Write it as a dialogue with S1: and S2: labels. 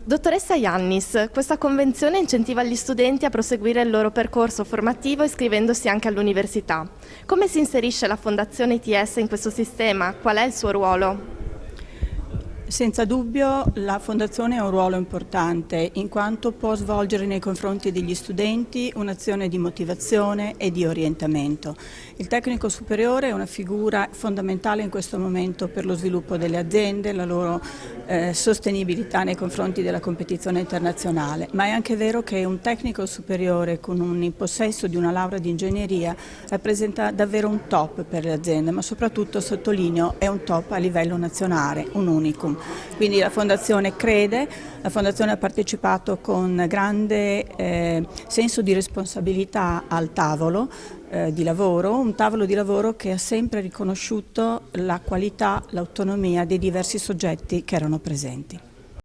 S1: Dottoressa Iannis, questa convenzione incentiva gli studenti a proseguire il loro percorso formativo iscrivendosi anche all'università. Come si inserisce la Fondazione ITS in questo sistema? Qual è il suo ruolo?
S2: Senza dubbio la Fondazione ha un ruolo importante in quanto può svolgere nei confronti degli studenti un'azione di motivazione e di orientamento. Il tecnico superiore è una figura fondamentale in questo momento per lo sviluppo delle aziende, la loro sostenibilità nei confronti della competizione internazionale, ma è anche vero che un tecnico superiore con in possesso di una laurea di ingegneria rappresenta davvero un top per le aziende, ma soprattutto, sottolineo, è un top a livello nazionale, un unicum. Quindi la Fondazione crede, la Fondazione ha partecipato con grande senso di responsabilità al tavolo di lavoro, un tavolo di lavoro che ha sempre riconosciuto la qualità, l'autonomia dei diversi soggetti che erano presenti.